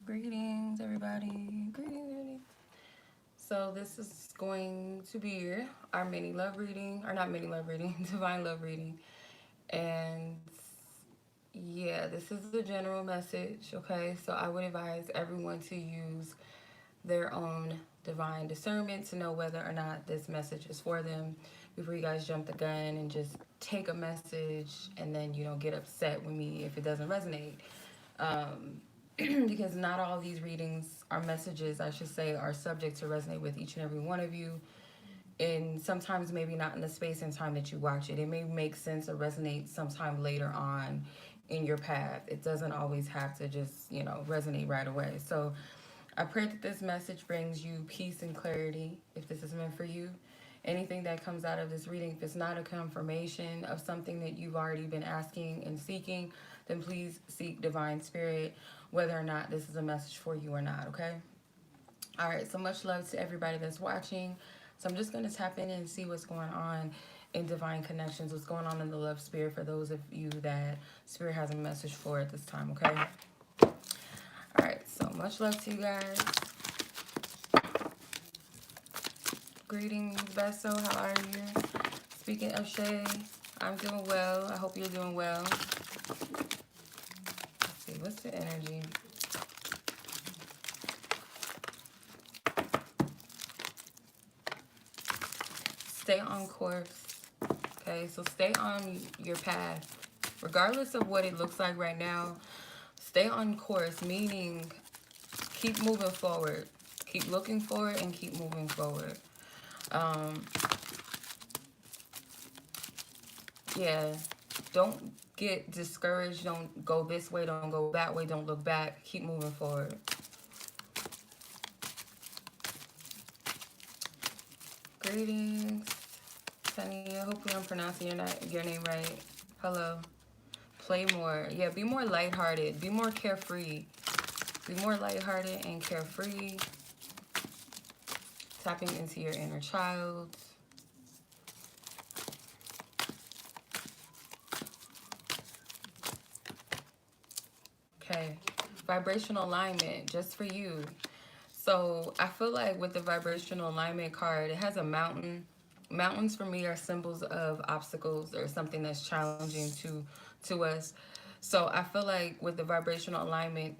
Greetings, everybody. Greetings. So this is going to be our mini love reading, or not mini love reading, divine love reading. And yeah, this is the general message, okay? So I would advise everyone to use their own divine discernment to know whether or not this message is for them before you guys jump the gun and just take a message and then, get upset with me if it doesn't resonate. Um, because not all these readings are messages, I should say, are subject to resonate with each and every one of you. And sometimes maybe not in the space and time that you watch it. It may make sense or resonate sometime later on in your path. It doesn't always have to just, resonate right away. So I pray that this message brings you peace and clarity if this is meant for you. Anything that comes out of this reading, if it's not a confirmation of something that you've already been asking and seeking, then please seek divine spirit, whether or not this is a message for you or not, okay? All right, so much love to everybody that's watching. So I'm just going to tap in and see what's going on in divine connections, what's going on in the love spirit for those of you that spirit has a message for at this time, okay? All right, so much love to you guys. Greetings, Besso. How are you? Speaking of Shay, I'm doing well. I hope you're doing well. Let's see, what's the energy? Stay on course. Okay, so stay on your path. Regardless of what it looks like right now, stay on course, meaning keep moving forward. Keep looking forward and keep moving forward. Yeah, don't get discouraged. Don't go this way. Don't go that way. Don't look back. Keep moving forward. Greetings, Tania. Hopefully I'm pronouncing your name right. Hello. Play more. Yeah, be more lighthearted. Be more carefree. Be more lighthearted and carefree. Tapping into your inner child. Okay. Vibrational alignment, just for you. So I feel like with the vibrational alignment card, it has a mountain. Mountains for me are symbols of obstacles or something that's challenging to us. So I feel like with the vibrational alignment,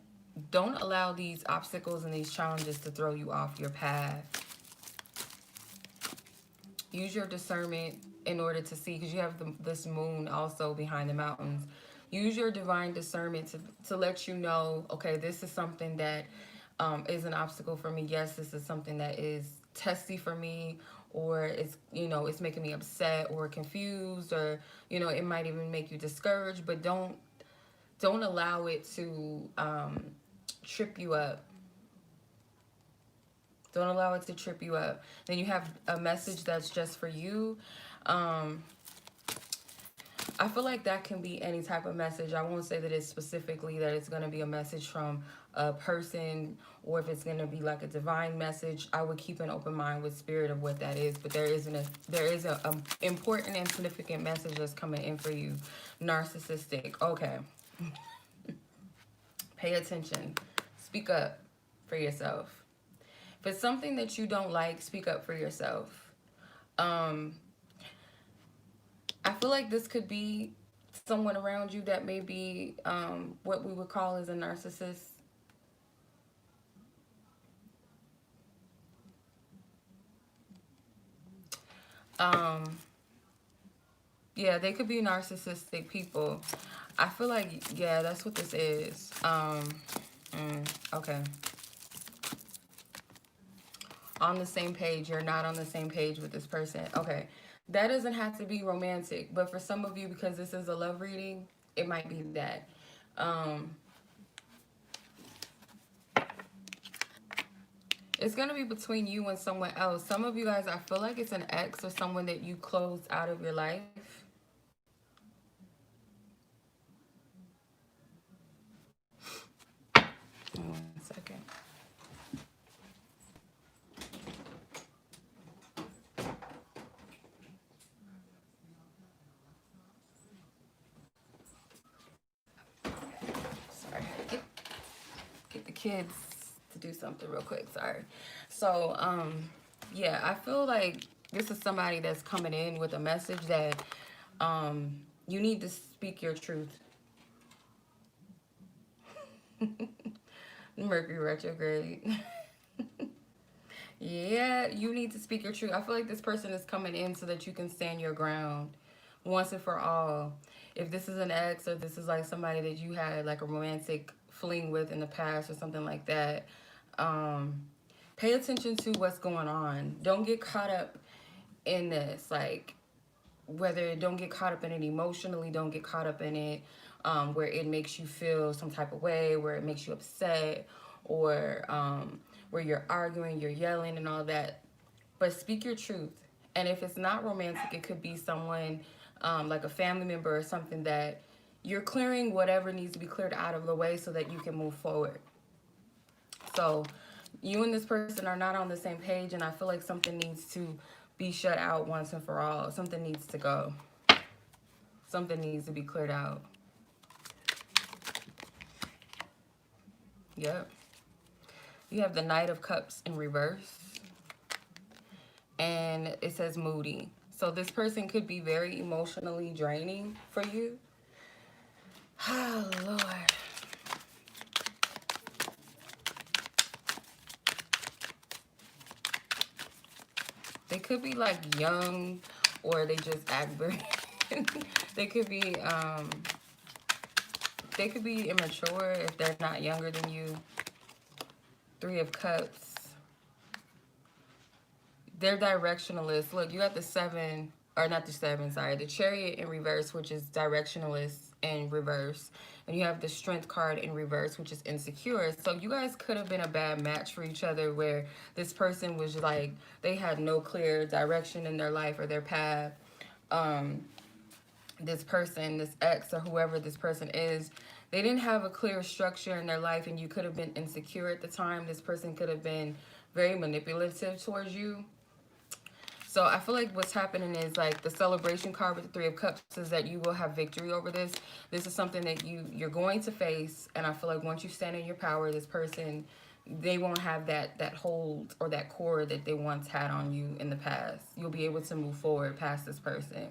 don't allow these obstacles and these challenges to throw you off your path. Use your discernment in order to see, because you have this moon also behind the mountains. Use your divine discernment to let you know, okay, this is something that is an obstacle for me. Yes, this is something that is testy for me, or it's making me upset or confused, or it might even make you discouraged. But don't allow it to trip you up. Don't allow it to trip you up. Then you have a message that's just for you. I feel like that can be any type of message. I won't say that it's specifically that it's going to be a message from a person, or if it's going to be like a divine message. I would keep an open mind with spirit of what that is. But there is a important and significant message that's coming in for you. Narcissistic. Okay. Pay attention. Speak up for yourself. If it's something that you don't like, speak up for yourself. I feel like this could be someone around you that may be what we would call as a narcissist. Yeah, they could be narcissistic people. I feel like, yeah, that's what this is. Okay. On the same page. You're not on the same page with this person. Okay. That doesn't have to be romantic, but for some of you, because this is a love reading, it might be that. It's going to be between you and someone else. Some of you guys, I feel like it's an ex or someone that you closed out of your life. One second. kids to do something real quick. Sorry. So, yeah, I feel like this is somebody that's coming in with a message that you need to speak your truth. Mercury retrograde. Yeah, you need to speak your truth. I feel like this person is coming in so that you can stand your ground once and for all. If this is an ex or this is like somebody that you had like a romantic fling with in the past or something like that, pay attention to what's going on. Don't get caught up in this. Like, don't get caught up in it emotionally, don't get caught up in it where it makes you feel some type of way, where it makes you upset, or where you're arguing, you're yelling and all that. But speak your truth. And if it's not romantic, it could be someone like a family member or something, that you're clearing whatever needs to be cleared out of the way so that you can move forward. So you and this person are not on the same page, and I feel like something needs to be shut out once and for all. Something needs to go. Something needs to be cleared out. Yep. You have the Knight of Cups in reverse. And it says moody. So this person could be very emotionally draining for you. Oh, Lord. They could be like young, or they just act very they could be immature if they're not younger than you. Three of Cups. They're directionalists. Look, you got the seven, or not the seven, sorry, the Chariot in reverse, which is directionalist in reverse. And you have the Strength card in reverse, which is insecure. So you guys could have been a bad match for each other, where this person was like, they had no clear direction in their life or their path. This person, this ex or whoever this person is, they didn't have a clear structure in their life, and you could have been insecure at the time. This person could have been very manipulative towards you. So I feel like what's happening is, like, the celebration card with the Three of Cups is that you will have victory over this. This is something that you're going to face. And I feel like once you stand in your power, this person, they won't have that hold or that cord that they once had on you in the past. You'll be able to move forward past this person.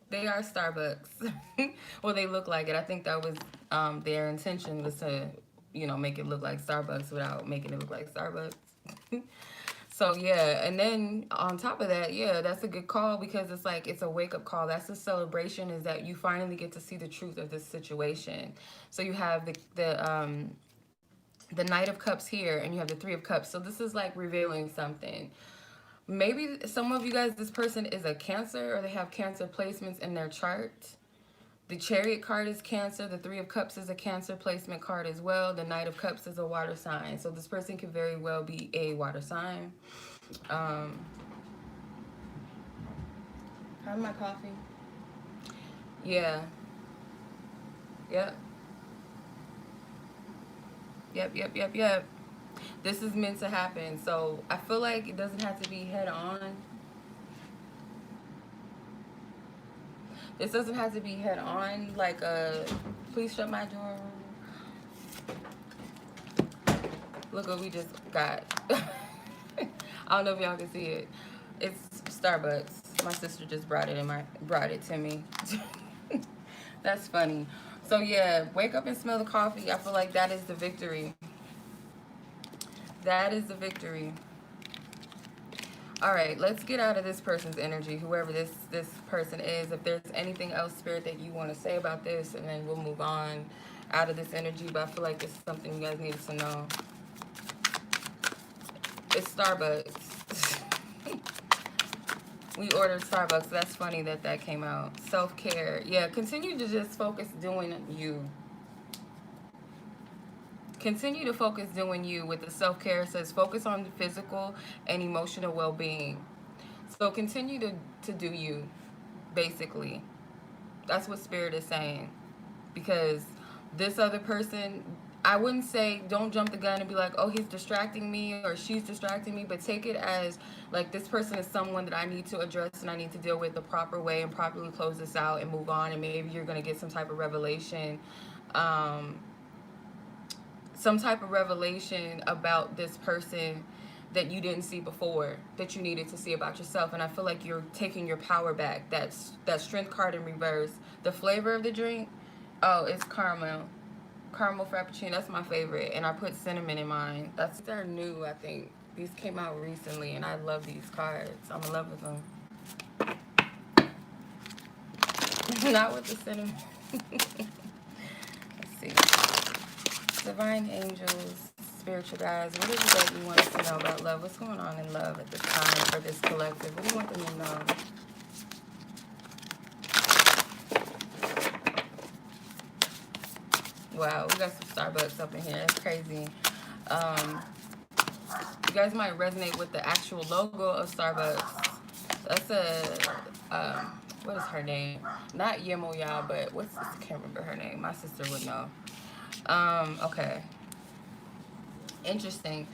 They are Starbucks. Well, they look like it. I think that was their intention, was to, you know, make it look like Starbucks without making it look like Starbucks. So, yeah, and then on top of that, yeah, that's a good call, because it's like, it's a wake-up call. That's the celebration, is that you finally get to see the truth of this situation. So you have the Knight of Cups here, and you have the Three of Cups. So this is like revealing something. Maybe some of you guys, this person is a Cancer, or they have Cancer placements in their chart. The Chariot card is Cancer. The Three of Cups is a Cancer placement card as well. The Knight of Cups is a water sign. So this person could very well be a water sign. Have my coffee. Yeah. Yep. Yep. This is meant to happen. So I feel like it doesn't have to be head on. This doesn't have to be head on, like please shut my door. Look what we just got. I don't know if y'all can see it. It's Starbucks. My sister just brought it to me. That's funny. So yeah, wake up and smell the coffee. I feel like that is the victory. That is the victory. All right, let's get out of this person's energy, whoever this person is. If there's anything else, Spirit, that you want to say about this, and then we'll move on out of this energy. But I feel like this is something you guys needed to know. It's Starbucks. We ordered Starbucks. That's funny that came out. Self-care. Yeah, continue to just focus doing you. Continue to focus doing you. With the self-care, it says focus on the physical and emotional well-being. So continue to do you, basically. That's what Spirit is saying. Because this other person, I wouldn't say don't jump the gun and be like, oh, he's distracting me or she's distracting me, but take it as like, this person is someone that I need to address and I need to deal with the proper way and properly close this out and move on. And maybe you're going to get some type of revelation some type of revelation about this person that you didn't see before, that you needed to see about yourself. And I feel like you're taking your power back. That's that strength card in reverse. The flavor of the drink, oh, it's caramel frappuccino. That's my favorite, and I put cinnamon in mine. They're new, I think. These came out recently, and I love these cards. I'm in love with them. Not with the cinnamon. Let's see. Divine angels, spiritual guides, what is it that you want us to know about love? What's going on in love at this time for this collective? What do you want them to know? Wow, we got some Starbucks up in here. That's crazy. You guys might resonate with the actual logo of Starbucks. That's a, what is her name? Not Yemoya, but I can't remember her name. My sister would know. Okay. Interesting.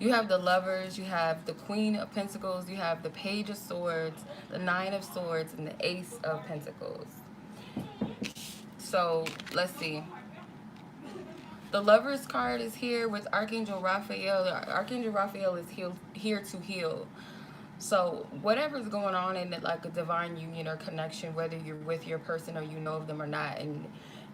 You have the Lovers, you have the Queen of Pentacles, you have the Page of Swords, the Nine of Swords, and the Ace of Pentacles. So, let's see. The Lovers card is here with Archangel Raphael. Archangel Raphael is here to heal. So whatever's going on in it, like a divine union or connection, whether you're with your person or you know of them or not,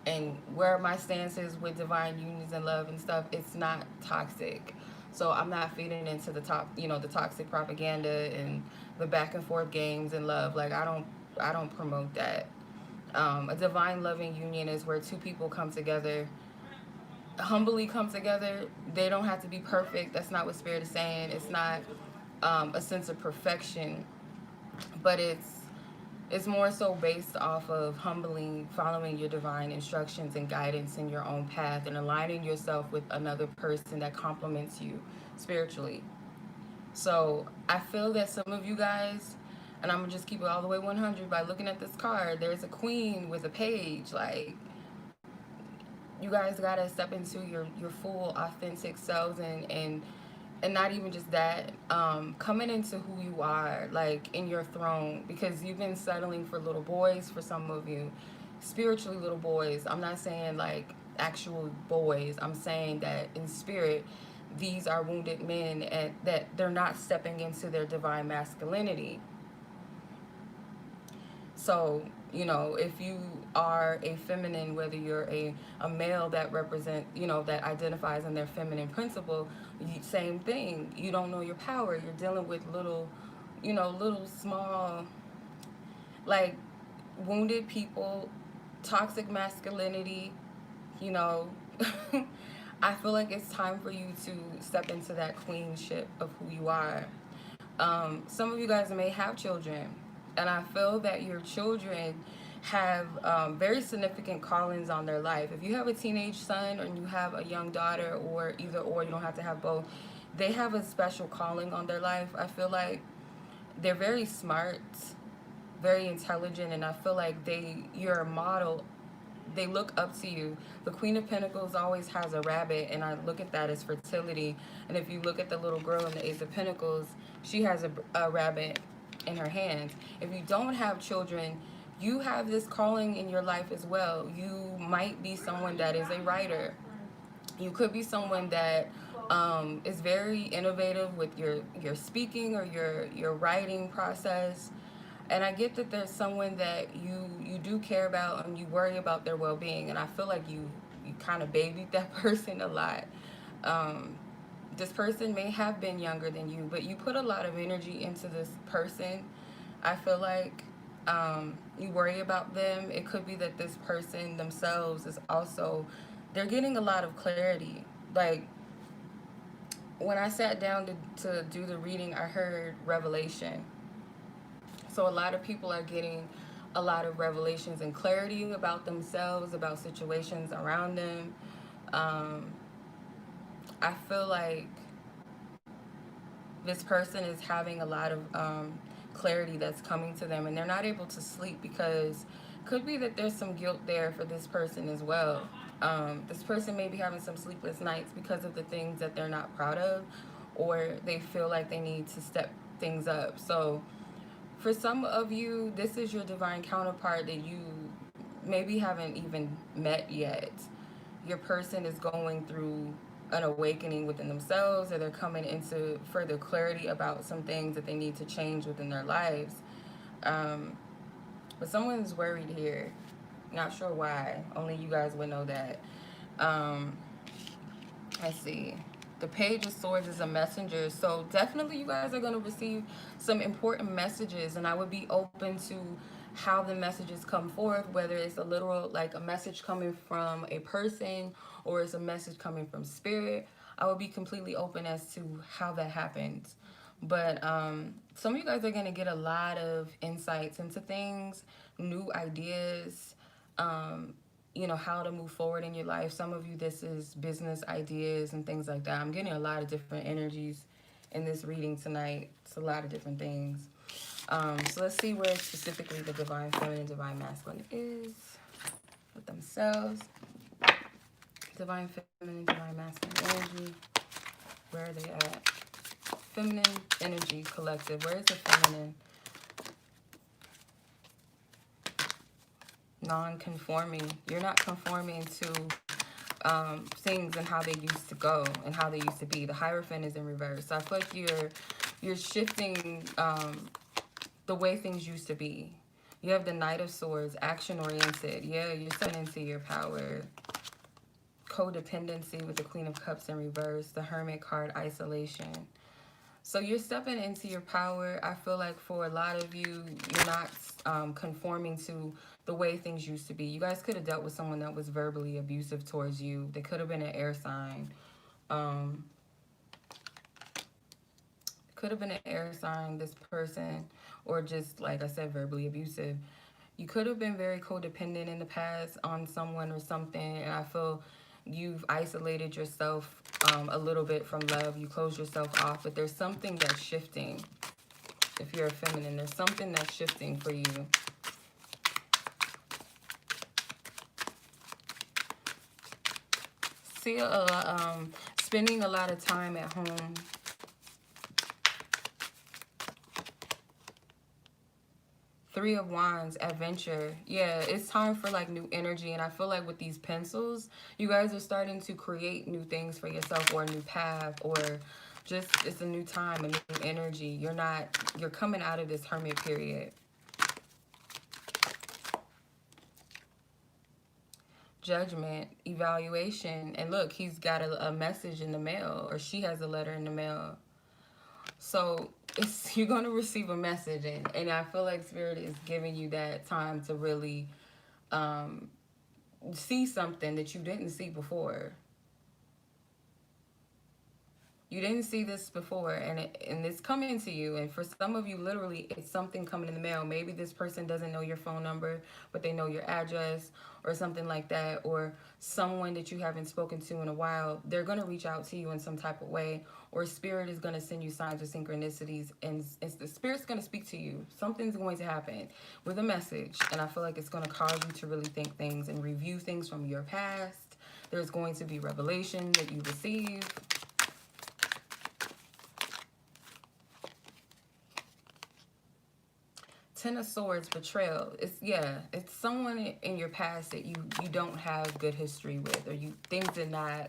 and where my stance is with divine unions and love and stuff, it's not toxic. So I'm not feeding into the the toxic propaganda and the back and forth games and love. Like I don't promote that. A divine loving union is where two people come together, humbly come together. They don't have to be perfect. That's not what Spirit is saying. It's not a sense of perfection, but it's more so based off of humbling, following your divine instructions and guidance in your own path, and aligning yourself with another person that complements you spiritually. So I feel that some of you guys, and I'm gonna just keep it all the way 100 by looking at this card, there's a queen with a page. Like, you guys gotta step into your full authentic selves, and not even just that, coming into who you are, like in your throne, because you've been settling for little boys, for some of you, spiritually little boys. I'm not saying like actual boys. I'm saying that in spirit, these are wounded men, and that they're not stepping into their divine masculinity. So, if you are a feminine, whether you're a male that represent, that identifies in their feminine principle, same thing. You don't know your power. You're dealing with little small, like, wounded people, toxic masculinity, I feel like it's time for you to step into that queenship of who you are. Some of you guys may have children, and I feel that your children have very significant callings on their life. If you have a teenage son and you have a young daughter, or either or, you don't have to have both, they have a special calling on their life. I feel like they're very smart, very intelligent, and I feel like you're a model. They look up to you. The Queen of Pentacles always has a rabbit, and I look at that as fertility. And if you look at the little girl in the Ace of Pentacles, she has a rabbit in her hands. If you don't have children, you have this calling in your life as well. You might be someone that is a writer. You could be someone that is very innovative with your speaking or your writing process. And I get that there's someone that you do care about and you worry about their well-being. And I feel like you kind of babied that person a lot. This person may have been younger than you, but you put a lot of energy into this person. I feel like you worry about them. It could be that this person themselves is also, they're getting a lot of clarity. Like, when I sat down to do the reading, I heard revelation. So a lot of people are getting a lot of revelations and clarity about themselves, about situations around them. I feel like this person is having a lot of clarity that's coming to them, and they're not able to sleep because it could be that there's some guilt there for this person as well. This person may be having some sleepless nights because of the things that they're not proud of, or they feel like they need to step things up. So for some of you, this is your divine counterpart that you maybe haven't even met yet. your person is going through an awakening within themselves, or they're coming into further clarity about some things that they need to change within their lives. Um, but someone's worried here. Not sure why. Only you guys would know that. Um, let's see. The Page of Swords is a messenger. So definitely you guys are going to receive some important messages. And I would be open to how the messages come forth, whether it's a literal, like a message coming from a person, or it's a message coming from spirit. I would be completely open as to how that happens. But some of you guys are going to get a lot of insights into things, new ideas, you know, how to move forward in your life. Some of you, this is business ideas and things like that. I'm getting a lot of different energies in this reading tonight. It's a lot of different things. So let's see where specifically the Divine Feminine, Divine Masculine is with themselves. Divine Feminine, Divine Masculine energy. Where are they at? Feminine energy collective. Where is the feminine? Non-conforming. You're not conforming to things and how they used to go and how they used to be. The Hierophant is in reverse. So I feel like you're shifting the way things used to be. You have the Knight of Swords, action-oriented. Yeah, you're stepping into your power. Codependency with the Queen of Cups in reverse. The Hermit card, isolation. So you're stepping into your power. I feel like for a lot of you, you're not conforming to the way things used to be. You guys could have dealt with someone that was verbally abusive towards you. They could have been an air sign. Could have been an air sign, this person, or just, like I said, verbally abusive. You could have been very codependent in the past on someone or something, and I feel you've isolated yourself a little bit from love. You close yourself off, but there's something that's shifting. If you're a feminine, there's something that's shifting for you. See, spending a lot of time at home. Three of Wands, adventure. Yeah, it's time for like new energy. And I feel like with these pencils, you guys are starting to create new things for yourself, or a new path, or just it's a new time, a new energy. You're coming out of this hermit period. Judgment, evaluation. And look, he's got a message in the mail, or she has a letter in the mail. So you're going to receive a message, and I feel like Spirit is giving you that time to really see something that you didn't see before. You didn't see this before, and it's coming to you. And for some of you, literally, it's something coming in the mail. Maybe this person doesn't know your phone number, but they know your address or something like that. Or someone that you haven't spoken to in a while, they're going to reach out to you in some type of way. Or Spirit is going to send you signs or synchronicities, and the Spirit's going to speak to you. Something's going to happen with a message, and I feel like it's going to cause you to really think things and review things from your past. There's going to be revelation that you receive. Ten of Swords, betrayal. It's someone in your past that you don't have good history with, or things did not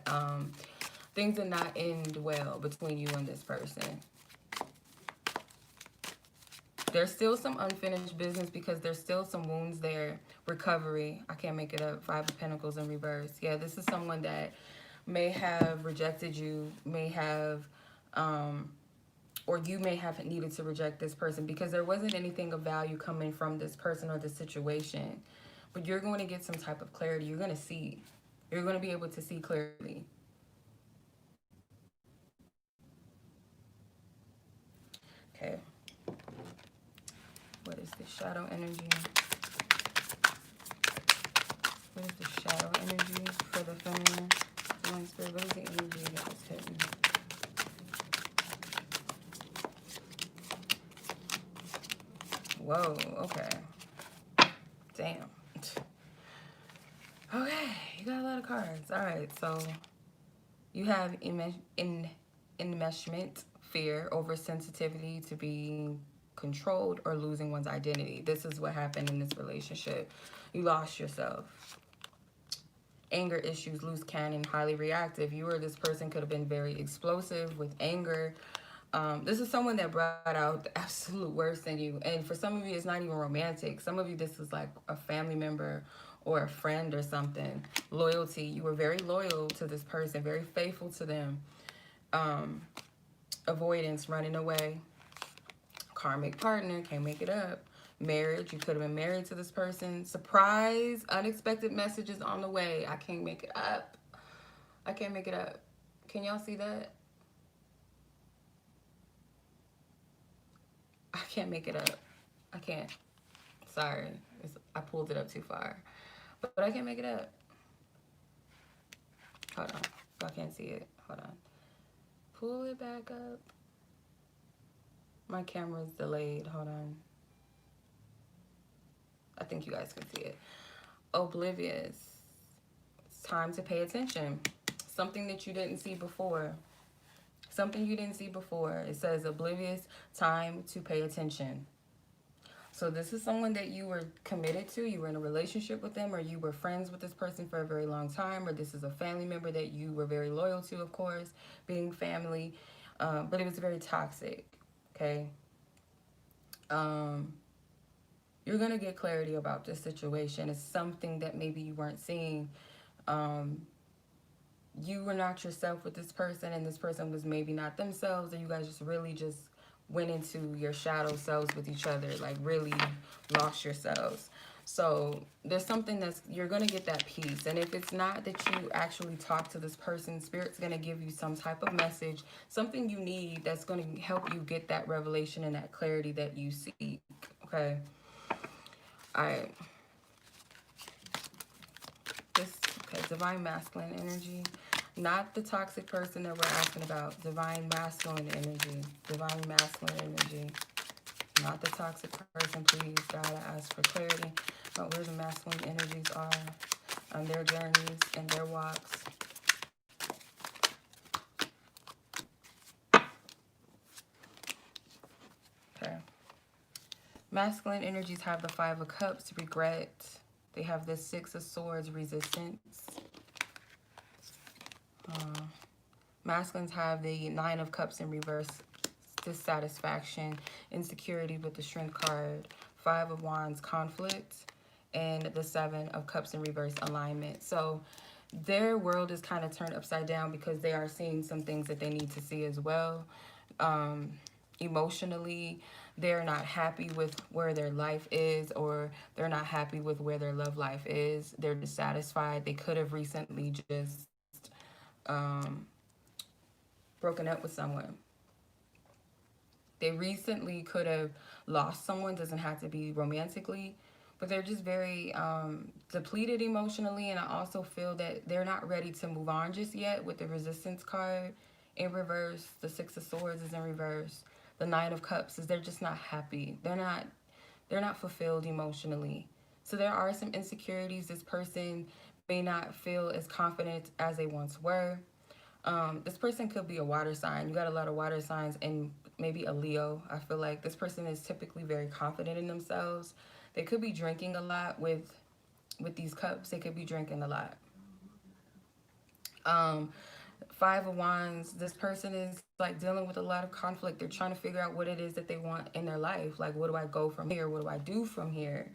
end well between you and this person. There's still some unfinished business because there's still some wounds there. Recovery. I can't make it up. Five of Pentacles in reverse. Yeah, this is someone that may have rejected you, may have or you may have needed to reject this person because there wasn't anything of value coming from this person or this situation. But you're going to get some type of clarity. You're going to see. You're going to be able to see clearly. Okay. What is the shadow energy? What is the shadow energy for the feminine? Divine Spirit, what is the energy that was hitting? Whoa, okay. Damn. Okay, you got a lot of cards. All right, so you have enmeshment, fear, oversensitivity to being controlled or losing one's identity. This is what happened in this relationship. You lost yourself. anger issues, loose cannon, highly reactive. You or this person could have been very explosive with anger. This is someone that brought out the absolute worst in you. And for some of you, it's not even romantic. Some of you, this is like a family member or a friend or something. Loyalty. You were very loyal to this person, very faithful to them. Avoidance, running away. Karmic partner, can't make it up. Marriage, you could have been married to this person. Surprise, unexpected messages on the way. I can't make it up. I can't make it up. Can y'all see that? I can't make it up. I can't. Sorry. I pulled it up too far. But I can't make it up. Hold on. I can't see it. Hold on. Pull it back up. My camera's delayed. Hold on. I think you guys can see it. Oblivious. It's time to pay attention. Something that you didn't see before. Something you didn't see before. It says oblivious, time to pay attention. So this is someone that you were committed to. You were in a relationship with them, or you were friends with this person for a very long time, or this is a family member that you were very loyal to, of course, being family. But it was very toxic, okay? You're going to get clarity about this situation. It's something that maybe you weren't seeing. You were not yourself with this person, and this person was maybe not themselves, and you guys just really just went into your shadow selves with each other, like really lost yourselves. So there's something that's, you're going to get that peace. And if it's not that you actually talk to this person, Spirit's going to give you some type of message, something you need that's going to help you get that revelation and that clarity that you seek. Okay. All right. Okay, divine masculine energy. Not the toxic person that we're asking about. Divine masculine energy. Divine masculine energy. Not the toxic person, please. God, I ask for clarity about where the masculine energies are on their journeys and their walks. Okay. Masculine energies have the 5 of Cups, regret. They have the 6 of Swords, resistance. Masculines have the 9 of Cups in reverse, dissatisfaction, insecurity with the Strength card, 5 of Wands, conflict, and the 7 of Cups in reverse, alignment. So their world is kind of turned upside down because they are seeing some things that they need to see as well. Emotionally, they're not happy with where their life is, or they're not happy with where their love life is. They're dissatisfied. They could have recently just broken up with someone. They recently could have lost someone. Doesn't have to be romantically, but they're just very depleted emotionally. And I also feel that they're not ready to move on just yet with the resistance card in reverse. The 6 of Swords is in reverse. The 9 of Cups is they're just not happy. They're not fulfilled emotionally. So there are some insecurities. This person may not feel as confident as they once were. This person could be a water sign. You got a lot of water signs, and maybe a Leo. I feel like this person is typically very confident in themselves. They could be drinking a lot with these cups. They could be drinking a lot. 5 of Wands, this person is like dealing with a lot of conflict. They're trying to figure out what it is that they want in their life. Like, what do I go from here? What do I do from here?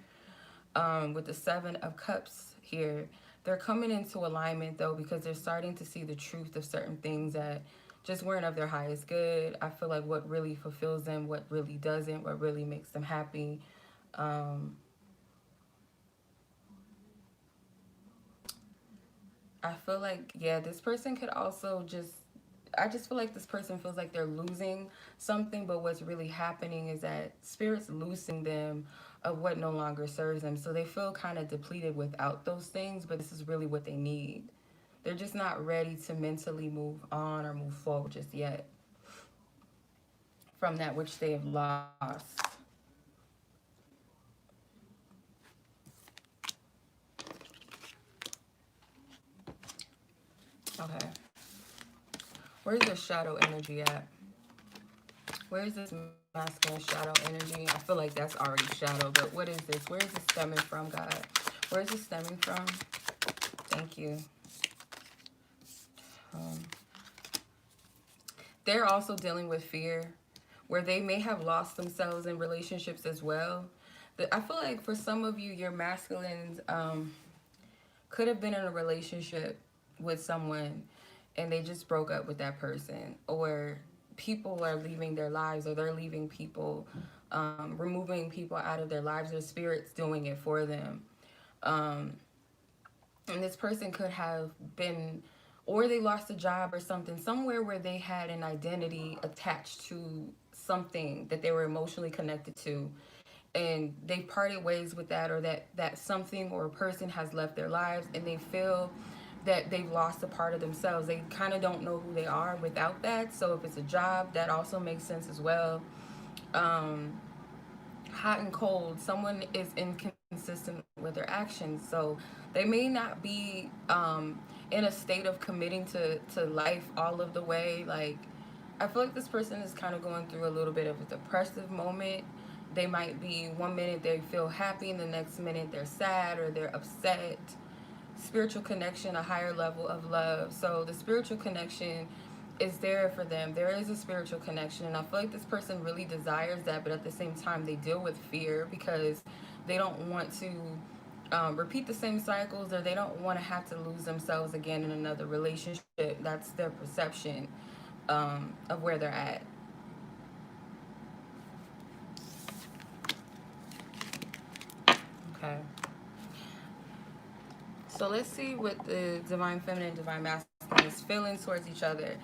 With the 7 of Cups here, they're coming into alignment though, because they're starting to see the truth of certain things that just weren't of their highest good. I feel like what really fulfills them, what really doesn't, what really makes them happy. I feel like, yeah, this person could also I just feel like this person feels like they're losing something, but what's really happening is that Spirit's loosening them of what no longer serves them. So they feel kind of depleted without those things, but this is really what they need. They're just not ready to mentally move on or move forward just yet from that which they have lost. Okay. Where's the shadow energy at? Where's this masculine shadow energy? I feel like that's already shadow, but what is this? Where is this stemming from, God? Where is this stemming from? Thank you. They're also dealing with fear, where they may have lost themselves in relationships as well. I feel like for some of you, your masculines could have been in a relationship with someone and they just broke up with that person, or people are leaving their lives, or they're leaving people, removing people out of their lives, or spirits doing it for them. And this person could have been, or they lost a job or something, somewhere where they had an identity attached to something that they were emotionally connected to, and they parted ways with that, or that something or a person has left their lives, and they feel that they've lost a part of themselves. They kind of don't know who they are without that. So if it's a job, that also makes sense as well. Hot and cold, someone is inconsistent with their actions, so they may not be in a state of committing to life all of the way. Like, I feel like this person is kind of going through a little bit of a depressive moment. They might be, one minute they feel happy and the next minute they're sad or they're upset. Spiritual connection, a higher level of love. So the spiritual connection is there for them. There is a spiritual connection, and I feel like this person really desires that, but at the same time they deal with fear because they don't want to repeat the same cycles, or they don't want to have to lose themselves again in another relationship. That's their perception of where they're at. Okay. So let's see what the Divine Feminine, Divine Masculine is feeling towards each other.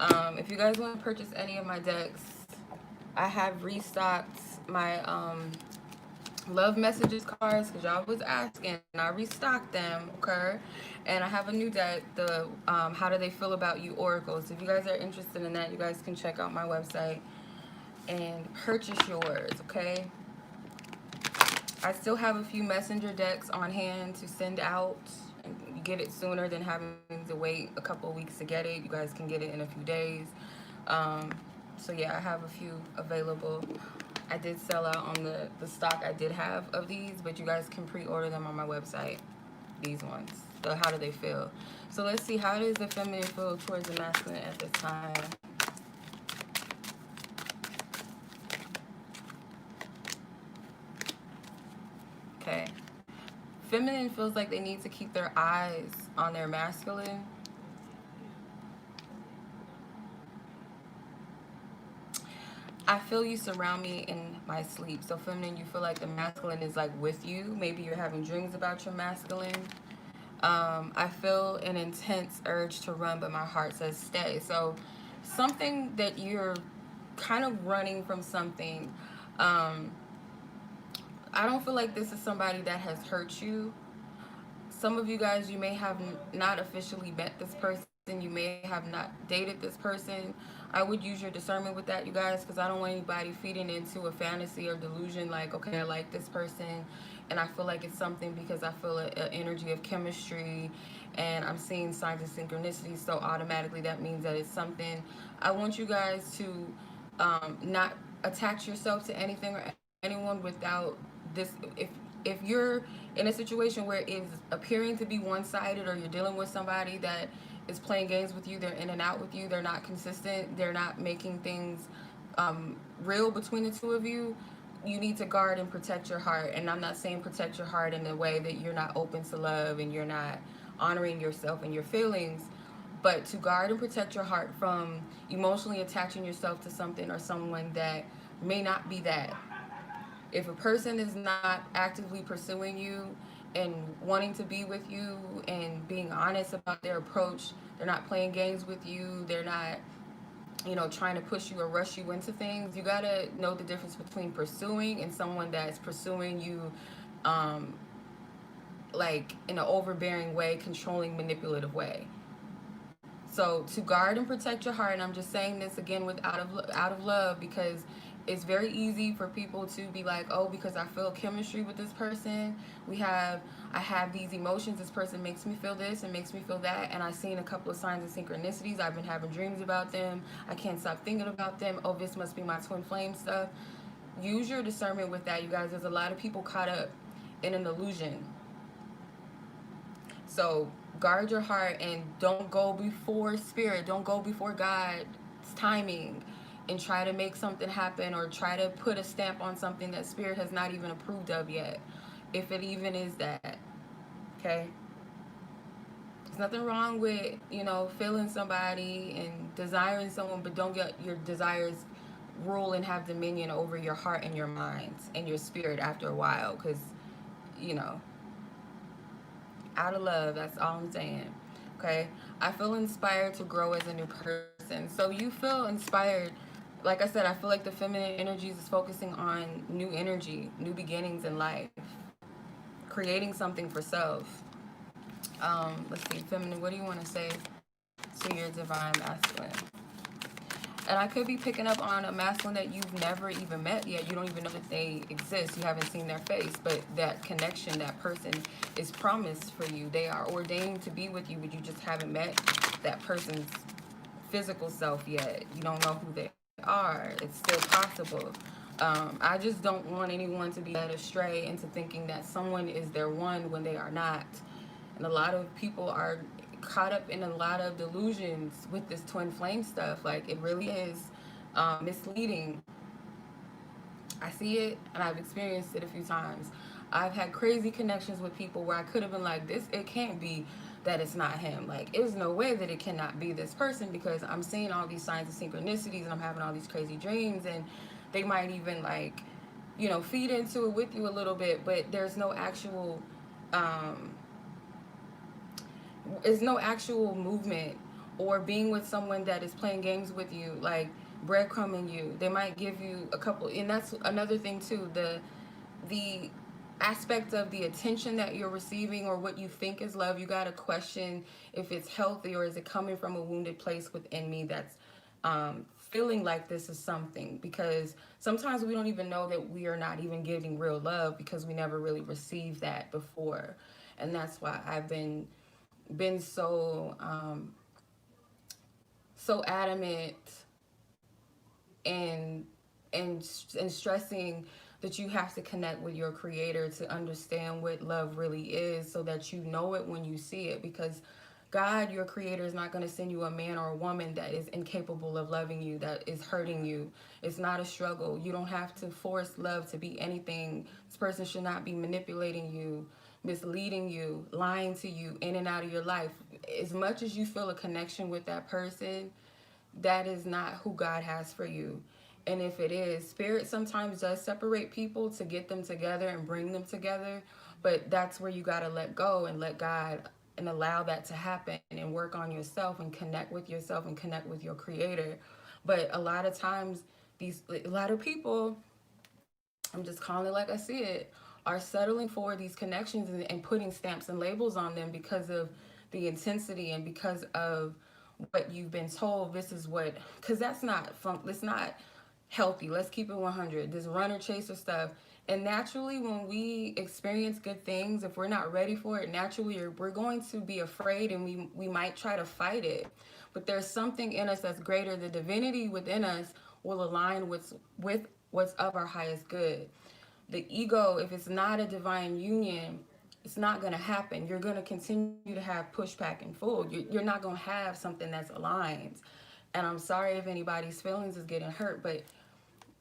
If you guys want to purchase any of my decks, I have restocked my love messages cards because y'all was asking, and I restocked them, okay? And I have a new deck, the How Do They Feel About You Oracles. So if you guys are interested in that, you guys can check out my website and purchase yours, okay? I still have a few messenger decks on hand to send out. You get it sooner than having to wait a couple of weeks to get it. You guys can get it in a few days. So yeah, I have a few available. I did sell out on the stock I did have of these, but you guys can pre-order them on my website. These ones. So how do they feel? So let's see, how does the feminine feel towards the masculine at this time? Okay. Feminine feels like they need to keep their eyes on their masculine. I feel you surround me in my sleep. So feminine, you feel like the masculine is like with you. Maybe you're having dreams about your masculine. I feel an intense urge to run, but my heart says stay. So something that you're kind of running from something. I don't feel like this is somebody that has hurt you. Some of you guys, you may have not officially met this person. You may have not dated this person. I would use your discernment with that, you guys, because I don't want anybody feeding into a fantasy or delusion like, okay, I like this person and I feel like it's something because I feel an energy of chemistry and I'm seeing signs of synchronicity, so automatically that means that it's something. I want you guys to not attach yourself to anything or anyone without this. If you're in a situation where it is appearing to be one-sided, or you're dealing with somebody that is playing games with you, they're in and out with you, they're not consistent, they're not making things real between the two of you, you need to guard and protect your heart. And I'm not saying protect your heart in the way that you're not open to love and you're not honoring yourself and your feelings, but to guard and protect your heart from emotionally attaching yourself to something or someone that may not be that. If a person is not actively pursuing you and wanting to be with you and being honest about their approach, they're not playing games with you, they're not, trying to push you or rush you into things, you gotta know the difference between pursuing and someone that's pursuing you like in an overbearing way, controlling, manipulative way. So to guard and protect your heart, and I'm just saying this again with out of love, because it's very easy for people to be like, oh, because I feel chemistry with this person, I have these emotions, this person makes me feel this and makes me feel that, and I've seen a couple of signs of synchronicities, I've been having dreams about them, I can't stop thinking about them, oh, this must be my twin flame stuff. Use your discernment with that, you guys. There's a lot of people caught up in an illusion. So Guard your heart and don't go before spirit. Don't go before God's timing and try to make something happen or try to put a stamp on something that spirit has not even approved of yet. If it even is that. Okay? There's nothing wrong with, feeling somebody and desiring someone, but don't get your desires rule and have dominion over your heart and your mind and your spirit after a while. Because, you know, out of love, that's all I'm saying. Okay? I feel inspired to grow as a new person. So you feel inspired. Like I said, I feel like the feminine energies is focusing on new energy, new beginnings in life, creating something for self. Let's see, feminine, what do you want to say to your divine masculine? And I could be picking up on a masculine that you've never even met yet. You don't even know that they exist. You haven't seen their face. But that connection, that person is promised for you. They are ordained to be with you, but you just haven't met that person's physical self yet. You don't know who they are. It's still possible. I just don't want anyone to be led astray into thinking that someone is their one when they are not. And a lot of people are caught up in a lot of delusions with this twin flame stuff. Like, it really is misleading. I see it and I've experienced it a few times. I've had crazy connections with people where I could have been like, this, it can't be that it's not him. Like, there's no way that it cannot be this person, because I'm seeing all these signs of synchronicities and I'm having all these crazy dreams, and they might even, like, feed into it with you a little bit, but there's no actual movement or being with someone that is playing games with you, like breadcrumbing you. They might give you a couple, and that's another thing too, the aspect of the attention that you're receiving or what you think is love. You got to question if it's healthy, or is it coming from a wounded place within me that's feeling like this is something. Because sometimes we don't even know that we are not even giving real love because we never really received that before. And that's why I've been so so adamant and stressing that you have to connect with your creator to understand what love really is, so that you know it when you see it. Because God, your creator, is not going to send you a man or a woman that is incapable of loving you, that is hurting you. It's not a struggle. You don't have to force love to be anything. This person should not be manipulating you, misleading you, lying to you in and out of your life. As much as you feel a connection with that person, that is not who God has for you. And if it is, spirit sometimes does separate people to get them together and bring them together. But that's where you got to let go and let God and allow that to happen, and work on yourself and connect with yourself and connect with your creator. But a lot of times, a lot of people, I'm just calling it like I see it, are settling for these connections and putting stamps and labels on them because of the intensity and because of what you've been told. This is what, because that's not fun, it's not healthy. Let's keep it 100. This runner chaser stuff. And naturally, when we experience good things, if we're not ready for it, naturally we're going to be afraid, and we might try to fight it. But there's something in us that's greater. The divinity within us will align with what's of our highest good. The ego, if it's not a divine union, it's not going to happen. You're going to continue to have pushback and pull. You're not going to have something that's aligned. And I'm sorry if anybody's feelings is getting hurt, but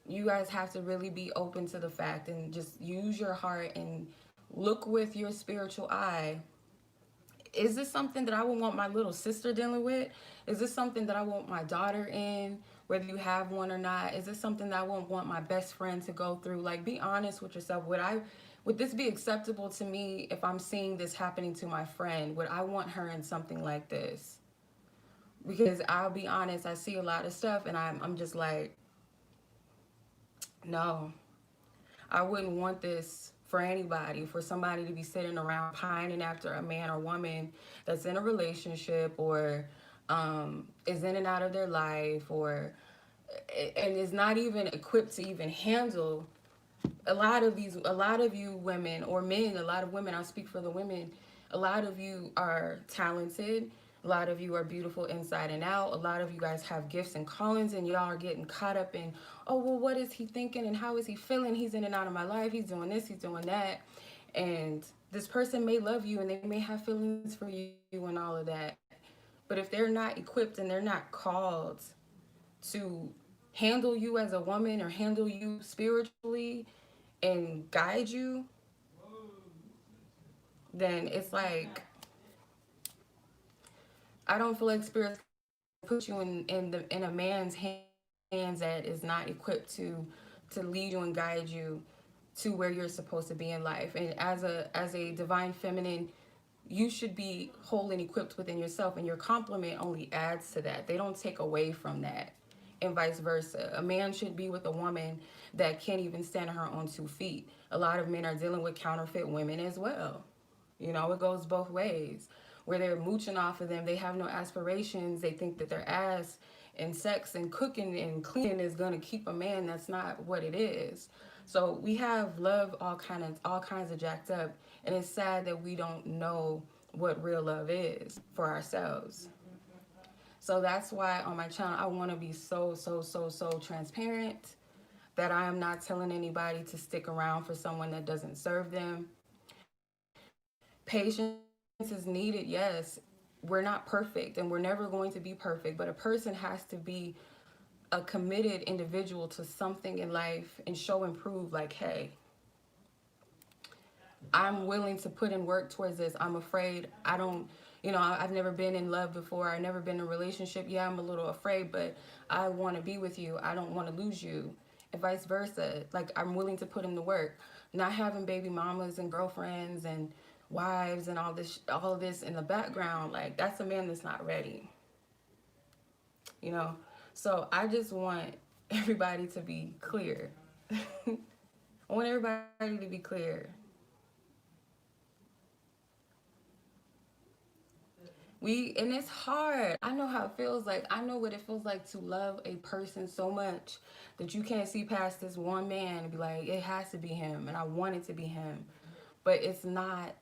you guys have to really be open to the fact and just use your heart and look with your spiritual eye. Is this something that I would want my little sister dealing with? Is this something that I want my daughter in, whether you have one or not? Is this something that I won't want my best friend to go through? Like, be honest with yourself. Would this be acceptable to me if I'm seeing this happening to my friend? Would I want her in something like this? Because I'll be honest, I see a lot of stuff and I'm just like, no, I wouldn't want this for anybody, for somebody to be sitting around pining after a man or woman that's in a relationship or is in and out of their life, or and is not even equipped to even handle a lot of you women or men. A lot of women, I'll speak for the women, a lot of you are talented. A lot of you are beautiful inside and out. A lot of you guys have gifts and callings, and y'all are getting caught up in, oh, well, what is he thinking and how is he feeling? He's in and out of my life. He's doing this, he's doing that. And This person may love you and they may have feelings for you and all of that. But if they're not equipped and they're not called to handle you as a woman or handle you spiritually and guide you, then it's like, I don't feel like spirit put you in a man's hands that is not equipped to lead you and guide you to where you're supposed to be in life. And as a divine feminine, you should be whole and equipped within yourself, and your complement only adds to that. They don't take away from that, and vice versa. A man should be with a woman that can't even stand on her own 2 feet. A lot of men are dealing with counterfeit women as well. You know, it goes both ways. Where they're mooching off of them, they have no aspirations. They think that their ass and sex and cooking and cleaning is gonna keep a man. That's not what it is. So we have love all kinds of jacked up, and it's sad that we don't know what real love is for ourselves. So that's why on my channel I want to be so transparent that I am not telling anybody to stick around for someone that doesn't serve them. Patience is needed, yes. We're not perfect and we're never going to be perfect, but a person has to be a committed individual to something in life and show and prove, like, hey, I'm willing to put in work towards this. I'm afraid. I don't, I've never been in love before. I've never been in a relationship. Yeah, I'm a little afraid, but I want to be with you. I don't want to lose you, and vice versa. Like, I'm willing to put in the work. Not having baby mamas and girlfriends and wives and all of this in the background. Like, that's a man that's not ready. So I just want everybody to be clear. I want everybody to be clear. And it's hard. I know how it feels like. I know what it feels like to love a person so much that you can't see past this one man and be like, it has to be him, and I want it to be him. But it's not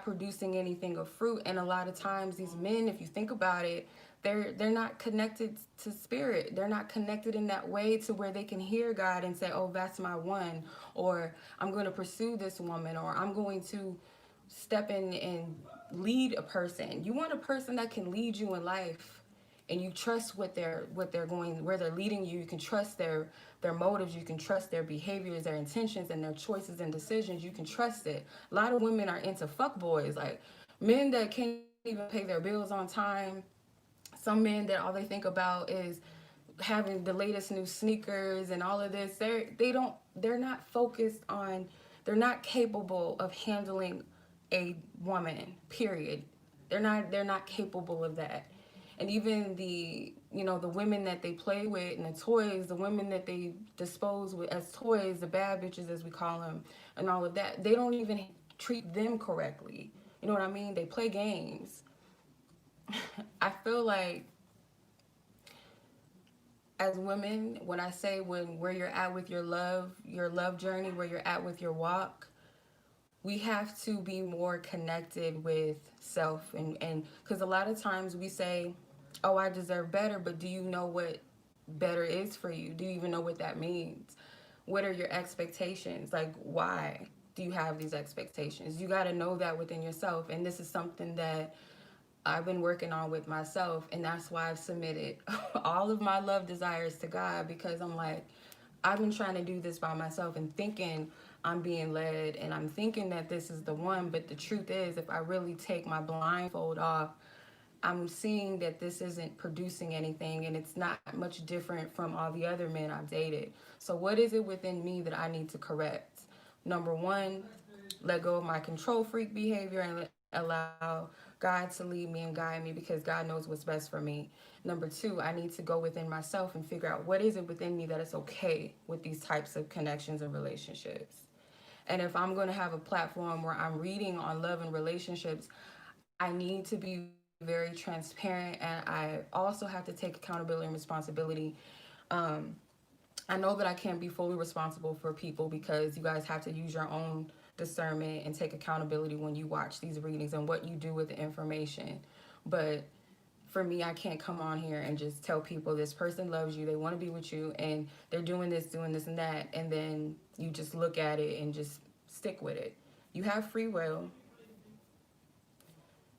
producing anything of fruit. And a lot of times these men, if you think about it, they're not connected to spirit. They're not connected in that way to where they can hear God and say, oh, that's my one, or I'm going to pursue this woman, or I'm going to step in and lead a person. You want a person that can lead you in life, and you trust what they're going, where they're leading you. You can trust their motives. You can trust their behaviors, their intentions, and their choices and decisions. You can trust it. A lot of women are into fuckboys, like men that can't even pay their bills on time. Some men that all they think about is having the latest new sneakers and all of this. They're not focused on, they're not capable of handling a woman, period. They're not capable of that. And even the women that they play with and the toys, the women that they dispose with as toys, the bad bitches as we call them, and all of that, they don't even treat them correctly. You know what I mean? They play games. I feel like as women, when I say where you're at with your love journey, where you're at with your walk, we have to be more connected with self. And because a lot of times we say, oh, I deserve better, but do you know what better is for you? Do you even know what that means? What are your expectations? Like, why do you have these expectations? You got to know that within yourself. And this is something that I've been working on with myself, and that's why I've submitted all of my love desires to God, because I'm like, I've been trying to do this by myself and thinking I'm being led and I'm thinking that this is the one, but the truth is, if I really take my blindfold off, I'm seeing that this isn't producing anything, and it's not much different from all the other men I've dated. So what is it within me that I need to correct? Number one, let go of my control freak behavior and allow God to lead me and guide me, because God knows what's best for me. Number two, I need to go within myself and figure out what is it within me that is okay with these types of connections and relationships. And if I'm going to have a platform where I'm reading on love and relationships, I need to be very transparent, and I also have to take accountability and responsibility. I know that I can't be fully responsible for people, because you guys have to use your own discernment and take accountability when you watch these readings and what you do with the information. But for me, I can't come on here and just tell people this person loves you, they want to be with you, and they're doing this and that, and then you just look at it and just stick with it. You have free will.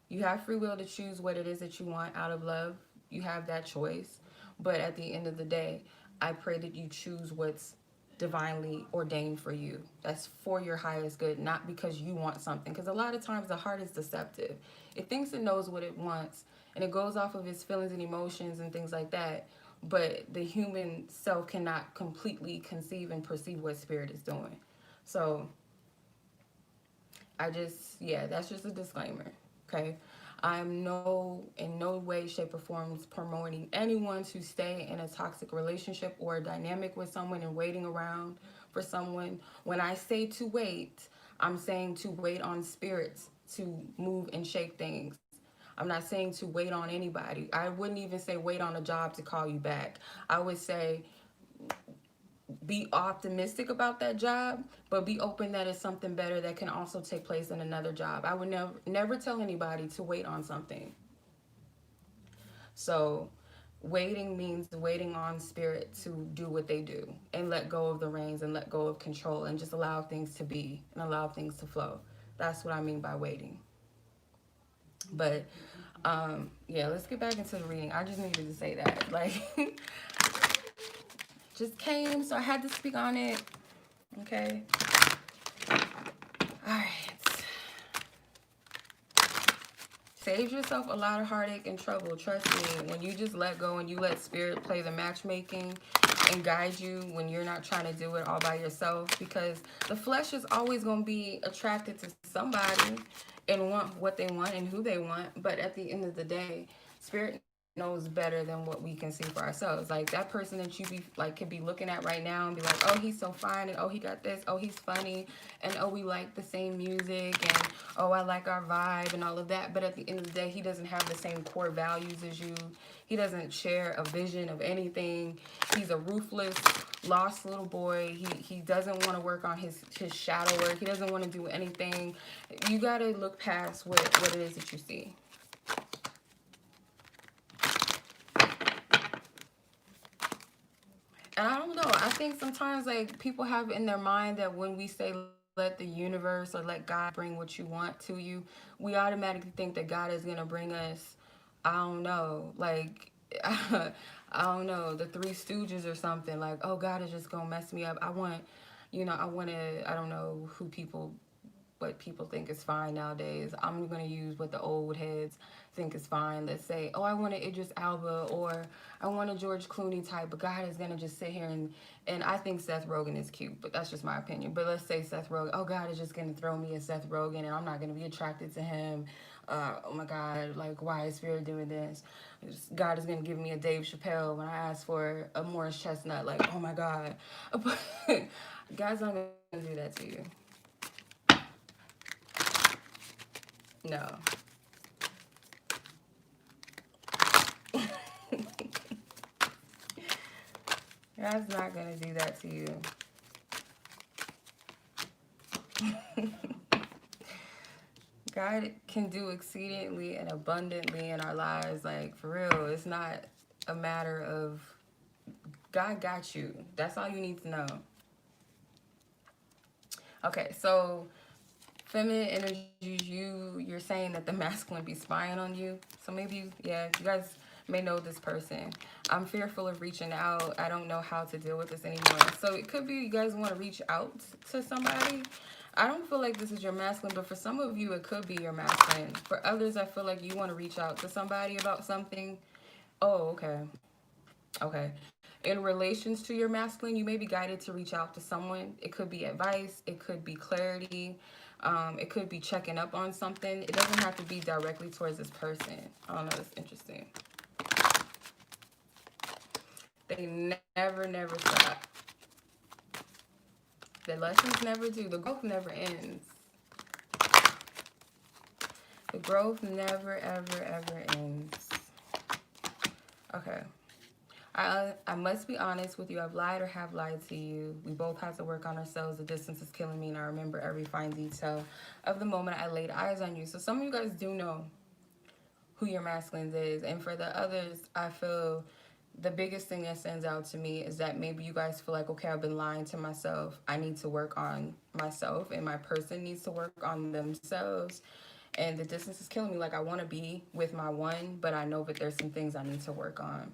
You have free will to choose what it is that you want out of love. You have that choice. But at the end of the day, I pray that you choose what's divinely ordained for you. That's for your highest good, not because you want something. Because a lot of times the heart is deceptive. It thinks it knows what it wants, and it goes off of its feelings and emotions and things like that. But the human self cannot completely conceive and perceive what spirit is doing. So yeah, that's just a disclaimer, okay? I'm in no way, shape, or form promoting anyone to stay in a toxic relationship or a dynamic with someone and waiting around for someone. When I say to wait, I'm saying to wait on spirits to move and shake things. I'm not saying to wait on anybody. I wouldn't even say wait on a job to call you back. I would say be optimistic about that job, but be open that it's something better that can also take place in another job. I would never tell anybody to wait on something. So waiting means waiting on spirit to do what they do and let go of the reins and let go of control and just allow things to be and allow things to flow. That's what I mean by waiting. But yeah, let's get back into the reading. I just needed to say that. Like, just came, so I had to speak on it. Okay. All right. Save yourself a lot of heartache and trouble. Trust me, when you just let go and you let spirit play the matchmaking and guide you when you're not trying to do it all by yourself, because the flesh is always going to be attracted to somebody and want what they want and who they want. But at the end of the day, spirit knows better than what we can see for ourselves. Like that person that you could be looking at right now and be like, oh, he's so fine, and oh, he got this, oh, he's funny, and oh, we like the same music, and oh, I like our vibe and all of that. But at the end of the day, he doesn't have the same core values as you. He doesn't share a vision of anything. He's a ruthless, lost little boy. He doesn't want to work on his shadow work. He doesn't want to do anything. You got to look past what it is that you see. And I don't know. I think sometimes like people have in their mind that when we say let the universe or let God bring what you want to you, we automatically think that God is going to bring us, I don't know, like, I don't know, the Three Stooges or something. Like, oh, God is just going to mess me up. I want to, I don't know what people think is fine nowadays. I'm going to use what the old heads think is fine. Let's say, oh, I want an Idris Elba or I want a George Clooney type, but God is going to just sit here and I think Seth Rogen is cute, but that's just my opinion. But let's say Seth Rogen, oh, God is just going to throw me a Seth Rogen and I'm not going to be attracted to him. Oh my God, like, why is Spirit doing this? God is going to give me a Dave Chappelle when I ask for a Morris Chestnut. Like, oh my God. But God's not going to do that to you. No. God's not going to do that to you. God can do exceedingly and abundantly in our lives. Like, for real, it's not a matter of... God got you. That's all you need to know. Okay, so feminine energies, you're saying that the masculine be spying on you. So maybe, yeah, you guys may know this person. I'm fearful of reaching out. I don't know how to deal with this anymore. So it could be you guys want to reach out to somebody. I don't feel like this is your masculine, but for some of you, it could be your masculine. For others, I feel like you want to reach out to somebody about something. Oh, okay. Okay. In relations to your masculine, you may be guided to reach out to someone. It could be advice. It could be clarity. It could be checking up on something. It doesn't have to be directly towards this person. I don't know. It's interesting. They never stop. The lessons never do. The growth never ends. The growth never, ever ends. Okay. I must be honest with you. I've lied or have lied to you. We both have to work on ourselves. The distance is killing me, and I remember every fine detail of the moment I laid eyes on you. So some of you guys do know who your masculine is. And for the others, I feel the biggest thing that stands out to me is that maybe you guys feel like, okay, I've been lying to myself. I need to work on myself, and my person needs to work on themselves. And the distance is killing me. Like, I want to be with my one, but I know that there's some things I need to work on.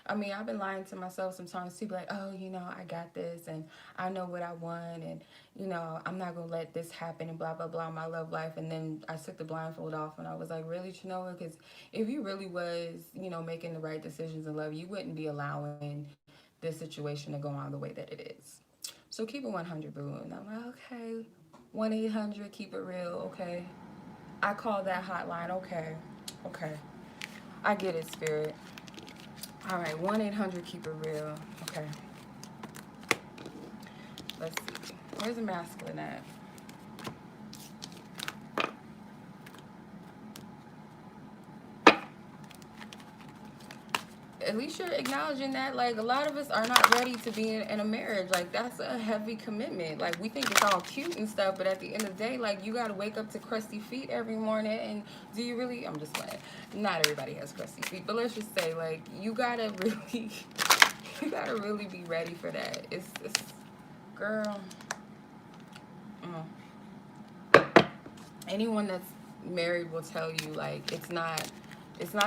I mean, I've been lying to myself sometimes too, like, oh, you know, I got this, and I know what I want, and, you know, I'm not going to let this happen, and blah, blah, blah, my love life. And then I took the blindfold off, and I was like, really, Chinoa? Because if you really was, you know, making the right decisions in love, you wouldn't be allowing this situation to go on the way that it is. So keep it 100, boo. And I'm like, okay, 1-800, keep it real, okay? I call that hotline, okay, okay. I get it, Spirit. All right, 1-800, keep it real. Okay. Let's see. Where's the masculine at? At least you're acknowledging that, like, a lot of us are not ready to be in a marriage. Like, that's a heavy commitment. Like, we think it's all cute and stuff, but at the end of the day, like, you got to wake up to crusty feet every morning. And do you really? I'm just playing. Not everybody has crusty feet, but let's just say, like, you got to really, you got to really be ready for that. It's girl. Anyone that's married will tell you, like, it's not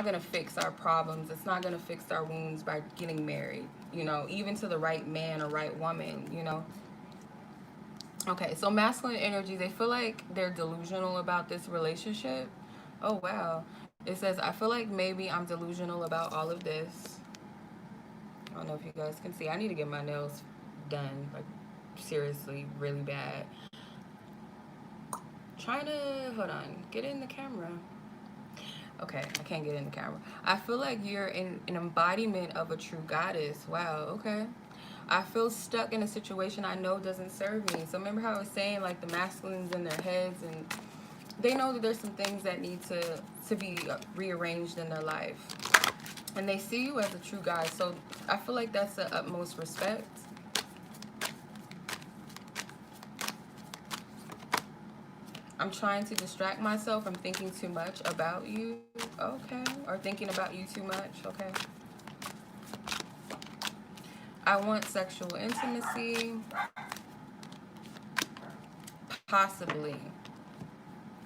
going to fix our problems. It's not going to fix our wounds by getting married, you know, even to the right man or right woman, you know. Okay, so masculine energy, they feel like they're delusional about this relationship. Oh, wow. It says, I feel like maybe I'm delusional about all of this. I don't know if you guys can see. I need to get my nails done, like, seriously, really bad. Trying to, hold on, get in the camera. Okay, I can't get in the camera. I feel like you're in an embodiment of a true goddess. Wow, okay. I feel stuck in a situation I know doesn't serve me. So remember how I was saying, like, the masculines in their heads, and they know that there's some things that need to be rearranged in their life. And they see you as a true guy. So I feel like that's the utmost respect. I'm trying to distract myself from thinking too much about you. Okay. Or thinking about you too much. Okay. I want sexual intimacy. Possibly.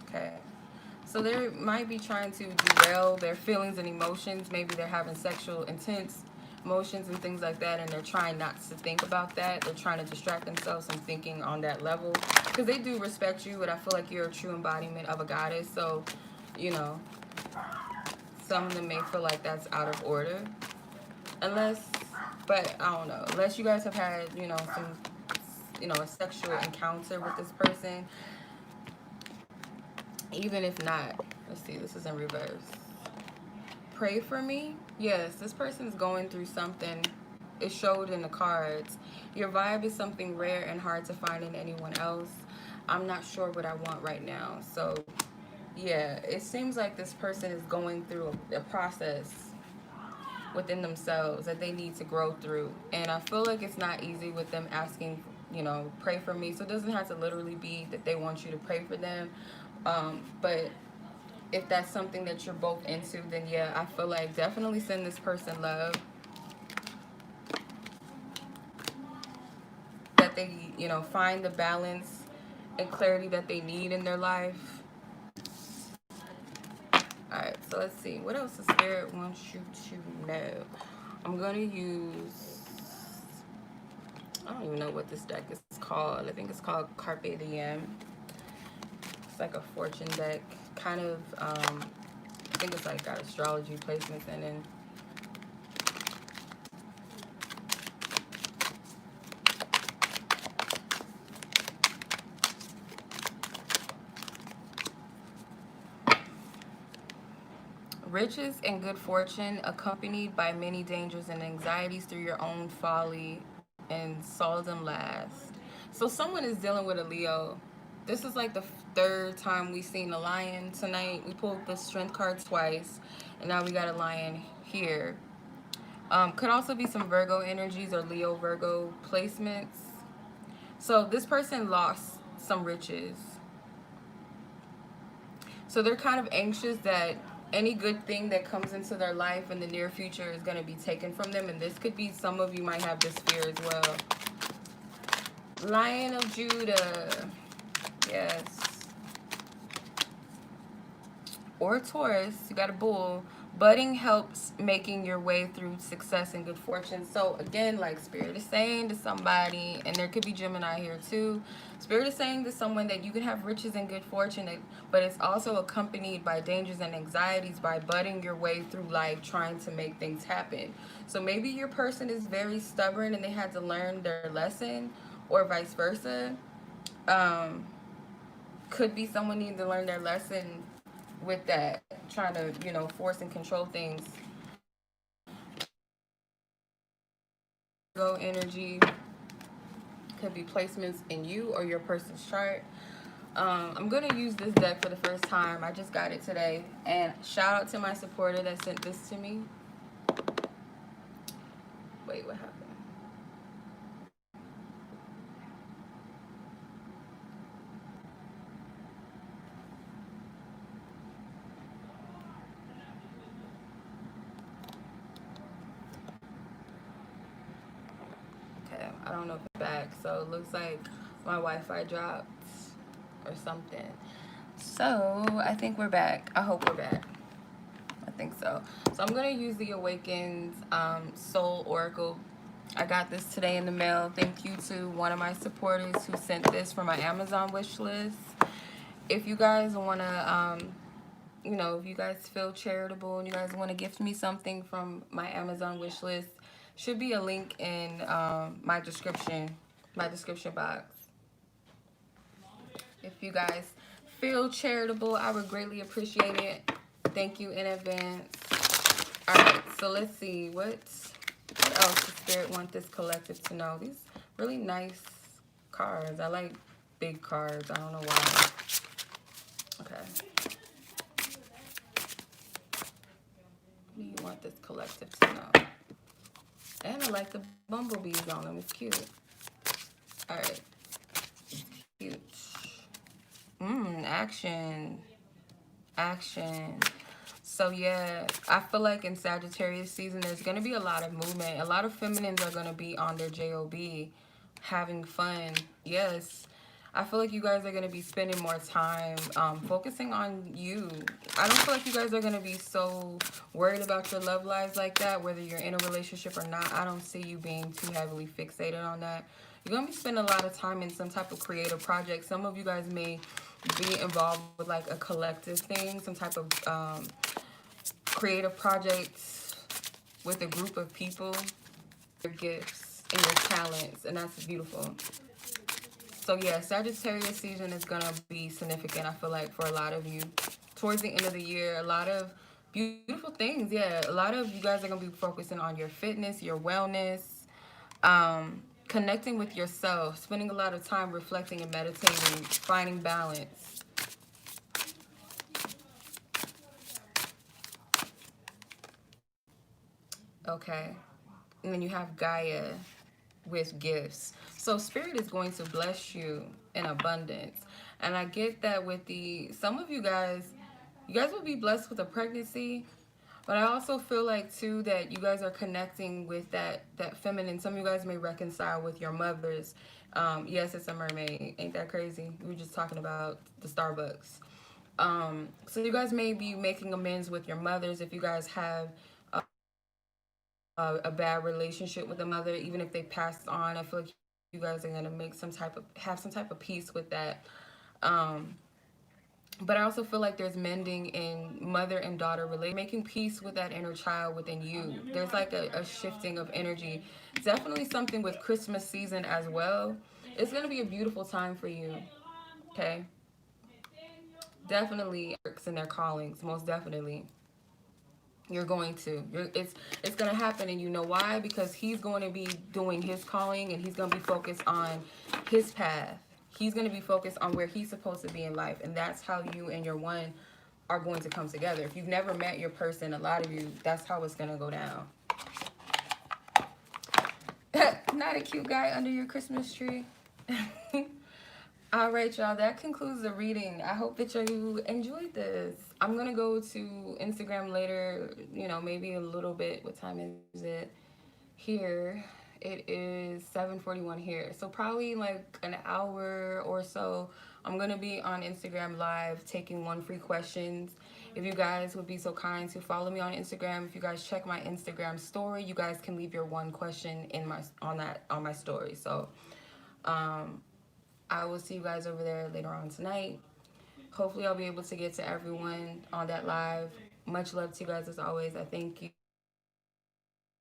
Okay. So they might be trying to derail their feelings and emotions. Maybe they're having sexual intense emotions and things like that, and they're trying not to think about that. They're trying to distract themselves from thinking on that level, because they do respect you, but I feel like you're a true embodiment of a goddess. So, you know, some of them may feel like that's out of order, but I don't know, unless you guys have had, you know, some, you know, a sexual encounter with this person. Even if not, let's see, this is in reverse. Pray for me. Yes, this person is going through something. It showed in the cards. Your vibe is something rare and hard to find in anyone else. I'm not sure what I want right now. So, yeah, it seems like this person is going through a process within themselves that they need to grow through. And I feel like it's not easy with them asking, you know, pray for me. So it doesn't have to literally be that they want you to pray for them. But if that's something that you're both into, then yeah, I feel like definitely send this person love. That they, you know, find the balance and clarity that they need in their life. Alright, so let's see. What else the Spirit wants you to know? I'm going to use, I don't even know what this deck is called. I think it's called Carpe Diem. It's like a fortune deck. Kind of, I think it's like got astrology placements in it. Riches and good fortune accompanied by many dangers and anxieties through your own folly and seldom last. So someone is dealing with a Leo. This is like the third time we've seen a lion tonight. We pulled the strength card twice, and now we got a lion here. Could also be some Virgo energies or Leo Virgo placements. So this person lost some riches. So they're kind of anxious that any good thing that comes into their life in the near future is going to be taken from them. And this could be, some of you might have this fear as well. Lion of Judah. Yes. Or Taurus. You got a bull. Budding helps making your way through success and good fortune. So again, like Spirit is saying to somebody, and there could be Gemini here too. Spirit is saying to someone that you can have riches and good fortune, but it's also accompanied by dangers and anxieties by budding your way through life, trying to make things happen. So maybe your person is very stubborn and they had to learn their lesson, or vice versa. Could be someone needing to learn their lesson with that, trying to, you know, force and control things. Go energy could be placements in you or your person's chart. I'm going to use this deck for the first time. I just got it today. And shout out to my supporter that sent this to me. Wait, what happened? Okay, I don't know if it's back. So it looks like my Wi-Fi dropped or something. So I think we're back. I hope we're back. I think so. So I'm going to use the Awakened Soul Oracle. I got this today in the mail. Thank you to one of my supporters who sent this from my Amazon wish list. If you guys want to, you know, if you guys feel charitable and you guys want to gift me something from my Amazon wish list, should be a link in my description box. If you guys feel charitable, I would greatly appreciate it. Thank you in advance. All right, so let's see what else the Spirit want this collective to know. These really nice cards. I like big cards. I don't know why. Okay. What do you want this collective to know? And I like the bumblebees on them. It's cute. All right. Cute. Action. Action. So yeah, I feel like in Sagittarius season, there's going to be a lot of movement. A lot of feminines are going to be on their JOB, having fun. Yes. I feel like you guys are going to be spending more time focusing on you. I don't feel like you guys are going to be so worried about your love lives like that, whether you're in a relationship or not. I don't see you being too heavily fixated on that. You're going to be spending a lot of time in some type of creative project. Some of you guys may be involved with like a collective thing, some type of creative projects with a group of people, your gifts and your talents, and that's beautiful. So yeah, Sagittarius season is gonna be significant, I feel like, for a lot of you. Towards the end of the year, a lot of beautiful things. Yeah, a lot of you guys are gonna be focusing on your fitness, your wellness, connecting with yourself, spending a lot of time reflecting and meditating, finding balance. Okay. And then you have Gaia with gifts. So Spirit is going to bless you in abundance. And I get that with some of you guys will be blessed with a pregnancy. But I also feel like too that you guys are connecting with that feminine. Some of you guys may reconcile with your mothers. Yes, it's a mermaid. Ain't that crazy? We were just talking about the Starbucks. So you guys may be making amends with your mothers if you guys have a bad relationship with a mother, even if they passed on. I feel like you guys are gonna make have some type of peace with that. But I also feel like there's mending in mother and daughter relationship, making peace with that inner child within you. There's like a shifting of energy. Definitely something with Christmas season as well. It's gonna be a beautiful time for you. Okay. Definitely works in their callings, most definitely. You're going to. It's going to happen, and you know why? Because he's going to be doing his calling, and he's going to be focused on his path. He's going to be focused on where he's supposed to be in life, and that's how you and your one are going to come together. If you've never met your person, a lot of you, that's how it's going to go down. Not a cute guy under your Christmas tree. All right, y'all. That concludes the reading. I hope that you enjoyed this. I'm gonna go to Instagram later. You know, maybe a little bit. What time is it? Here, it is 7:41 here. So probably like an hour or so. I'm gonna be on Instagram live taking one free questions. If you guys would be so kind to follow me on Instagram, if you guys check my Instagram story, you guys can leave your one question in my on my story. So um, I will see you guys over there later on tonight. Hopefully, I'll be able to get to everyone on that live. Much love to you guys as always. I thank you.